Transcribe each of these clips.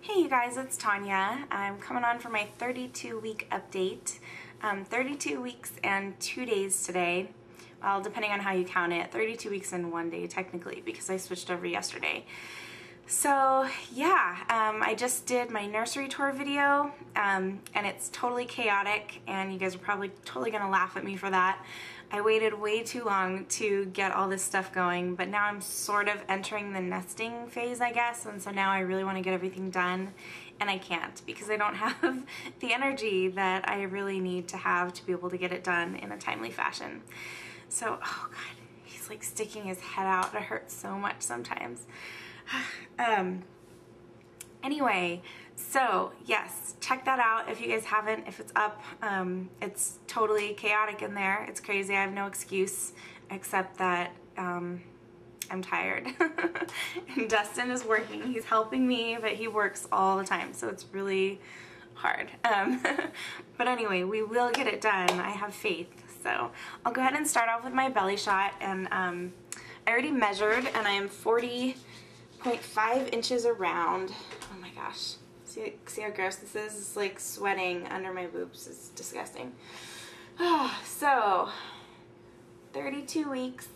Hey you guys, it's Tanya. I'm coming on for my 32-week update. 32 weeks and 2 days today. Well, depending on how you count it, 32 weeks and 1 day technically because I switched over yesterday. So yeah, I just did my nursery tour video and it's totally chaotic and you guys are probably totally gonna laugh at me for that. I waited way too long to get all this stuff going, but now I'm sort of entering the nesting phase, I guess, and so now I really want to get everything done and I can't because I don't have the energy that I really need to have to be able to get it done in a timely fashion. So, oh god, he's like sticking his head out. It hurts so much sometimes. Anyway, so yes, check that out if you guys haven't, if it's up. It's totally chaotic in there. It's crazy. I have no excuse except that I'm tired. And Dustin is working. He's helping me, but he works all the time, so it's really hard. But anyway, we will get it done. I have faith. So I'll go ahead and start off with my belly shot, and I already measured and I am 40.5 inches around. Oh my gosh. See how gross this is? It's like sweating under my boobs. It's disgusting. So, 32 weeks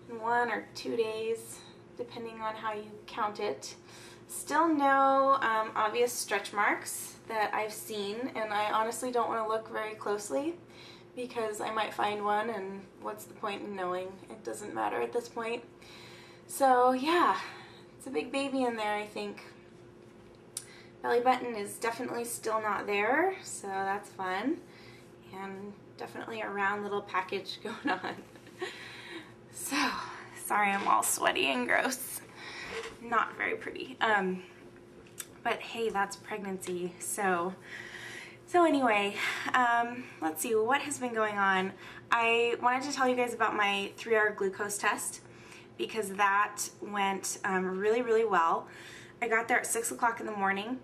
and 1 or 2 days, depending on how you count it. Still no obvious stretch marks that I've seen, and I honestly don't want to look very closely because I might find one, and what's the point in knowing? It doesn't matter at this point. So yeah, it's a big baby in there, I think. Belly button is definitely still not there, so that's fun. And definitely a round little package going on. So, sorry I'm all sweaty and gross. Not very pretty. But hey, that's pregnancy. So anyway, let's see what has been going on. I wanted to tell you guys about my 3-hour glucose test because that went really, really well. I got there at 6 o'clock in the morning.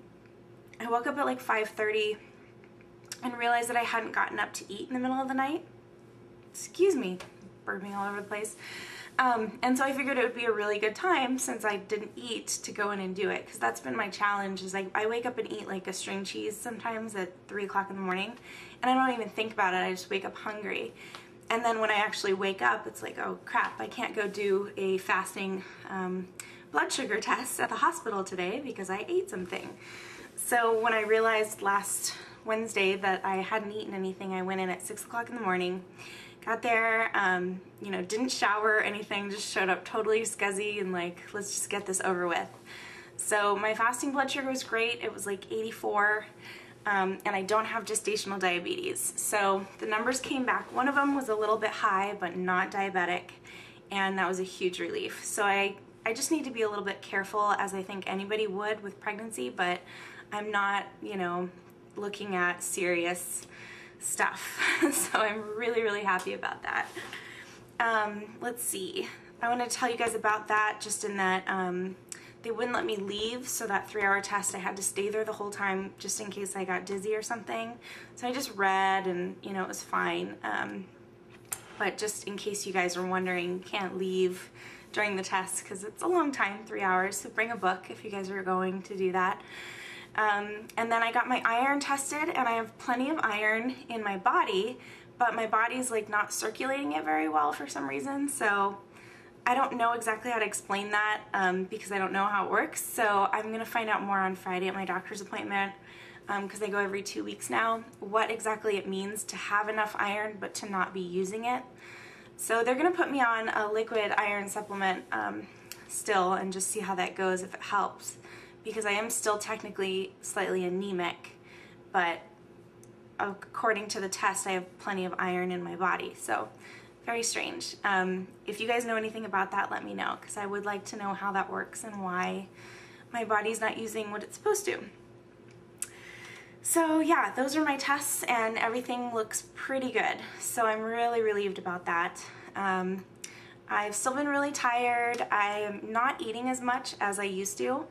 I woke up at like 5:30 and realized that I hadn't gotten up to eat in the middle of the night. Excuse me, burping all over the place. And so I figured it would be a really good time since I didn't eat to go in and do it, because that's been my challenge is I wake up and eat like a string cheese sometimes at 3 o'clock in the morning and I don't even think about it. I just wake up hungry. And then when I actually wake up, it's like, oh crap, I can't go do a fasting blood sugar test at the hospital today because I ate something. So when I realized last Wednesday that I hadn't eaten anything, I went in at 6 o'clock in the morning, got there, you know, didn't shower or anything, just showed up totally scuzzy and like, let's just get this over with. So my fasting blood sugar was great. It was like 84. And I don't have gestational diabetes. So the numbers came back. One of them was a little bit high, but not diabetic, and that was a huge relief. So I just need to be a little bit careful, as I think anybody would with pregnancy, but I'm not, you know, looking at serious stuff. So I'm really, really happy about that. Let's see. I want to tell you guys about that just in that they wouldn't let me leave, so that 3-hour test I had to stay there the whole time just in case I got dizzy or something. So I just read and, you know, it was fine. But just in case you guys are wondering, can't leave during the test because it's a long time, 3 hours, so bring a book if you guys are going to do that. And then I got my iron tested, and I have plenty of iron in my body, but my body's like not circulating it very well for some reason, so I don't know exactly how to explain that because I don't know how it works. So I'm going to find out more on Friday at my doctor's appointment because I go every 2 weeks now, what exactly it means to have enough iron but to not be using it. So they're going to put me on a liquid iron supplement still and just see how that goes, if it helps, because I am still technically slightly anemic, but according to the test I have plenty of iron in my body. So very strange. If you guys know anything about that, let me know, because I would like to know how that works and why my body's not using what it's supposed to. So yeah, those are my tests and everything looks pretty good. So I'm really relieved about that. I've still been really tired. I'm not eating as much as I used to,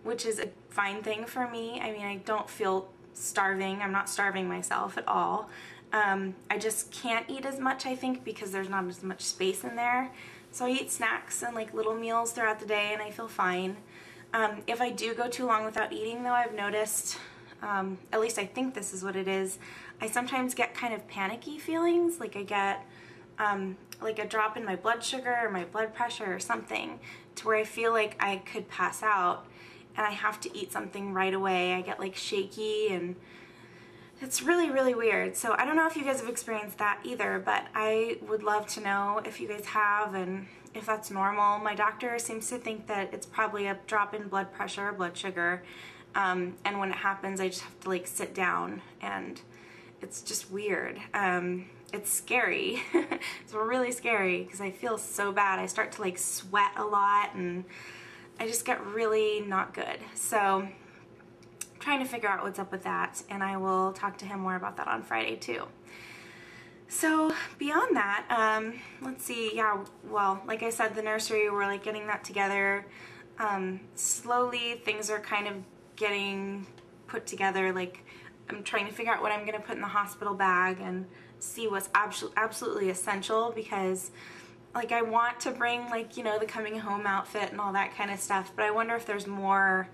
which is a fine thing for me. I mean, I don't feel starving. I'm not starving myself at all. I just can't eat as much, I think, because there's not as much space in there. So I eat snacks and like little meals throughout the day and I feel fine. If I do go too long without eating, though, I've noticed, at least I think this is what it is, I sometimes get kind of panicky feelings, like I get like a drop in my blood sugar or my blood pressure or something, to where I feel like I could pass out and I have to eat something right away. I get like shaky, and it's really, really weird. So I don't know if you guys have experienced that either, but I would love to know if you guys have and if that's normal. My doctor seems to think that it's probably a drop in blood pressure or blood sugar, and when it happens I just have to like sit down, and it's just weird. It's scary. It's really scary because I feel so bad. I start to like sweat a lot and I just get really not good. So I'm trying to figure out what's up with that, and I will talk to him more about that on Friday too. So beyond that, let's see, yeah, well, like I said, the nursery, we're like getting that together. Slowly things are kind of getting put together. Like I'm trying to figure out what I'm going to put in the hospital bag and see what's absolutely essential, because like I want to bring like, you know, the coming home outfit and all that kind of stuff, but I wonder if there's more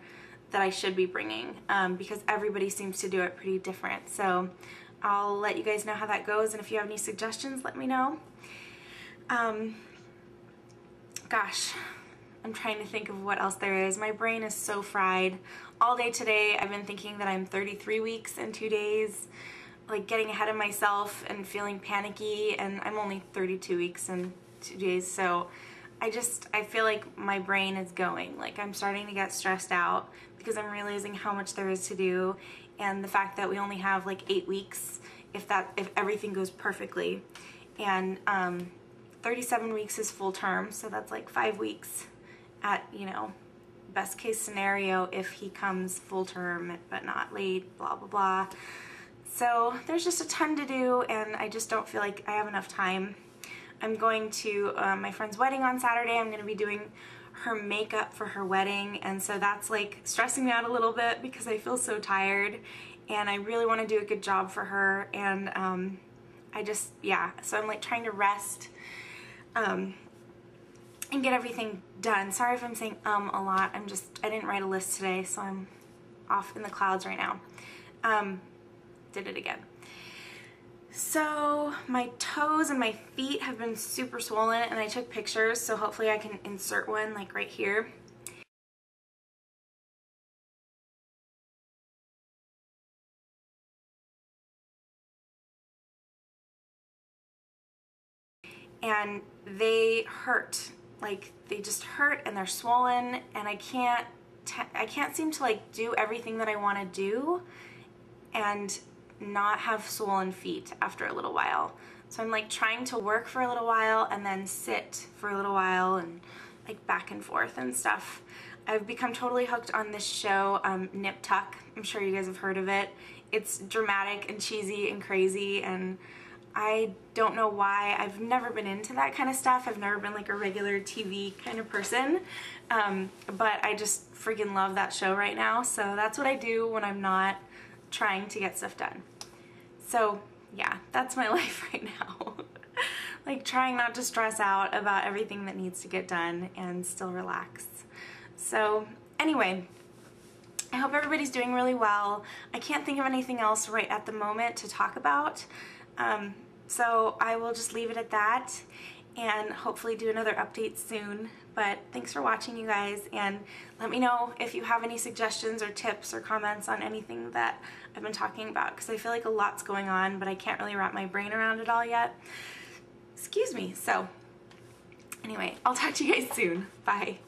that I should be bringing, because everybody seems to do it pretty different. So I'll let you guys know how that goes, and if you have any suggestions, let me know. Gosh, I'm trying to think of what else there is. My brain is so fried. All day today I've been thinking that I'm 33 weeks and 2 days, like getting ahead of myself and feeling panicky, and I'm only 32 weeks and 2 days, so I feel like my brain is going. Like I'm starting to get stressed out because I'm realizing how much there is to do, and the fact that we only have like 8 weeks if everything goes perfectly, and 37 weeks is full term, so that's like 5 weeks at, you know, best case scenario if he comes full term but not late, blah blah blah. So there's just a ton to do, and I just don't feel like I have enough time. I'm going to my friend's wedding on Saturday. I'm going to be doing her makeup for her wedding, and so that's like stressing me out a little bit because I feel so tired and I really want to do a good job for her, and yeah, so I'm like trying to rest and get everything done. Sorry if I'm saying a lot. I didn't write a list today, so I'm off in the clouds right now. Did it again. So my toes and my feet have been super swollen, and I took pictures, so hopefully I can insert one like right here. And they hurt. Like they just hurt and they're swollen, and I can't seem to like do everything that I want to do and not have swollen feet after a little while. So I'm like trying to work for a little while and then sit for a little while and like back and forth and stuff. I've become totally hooked on this show, Nip Tuck. I'm sure you guys have heard of it. It's dramatic and cheesy and crazy, and I don't know why. I've never been into that kind of stuff. I've never been like a regular TV kind of person, but I just freaking love that show right now. So that's what I do when I'm not trying to get stuff done. So yeah, that's my life right now. Like trying not to stress out about everything that needs to get done and still relax. So anyway, I hope everybody's doing really well. I can't think of anything else right at the moment to talk about. So I will just leave it at that and hopefully do another update soon. But thanks for watching, you guys, and let me know if you have any suggestions or tips or comments on anything that I've been talking about, because I feel like a lot's going on, but I can't really wrap my brain around it all yet. Excuse me. So anyway, I'll talk to you guys soon. Bye.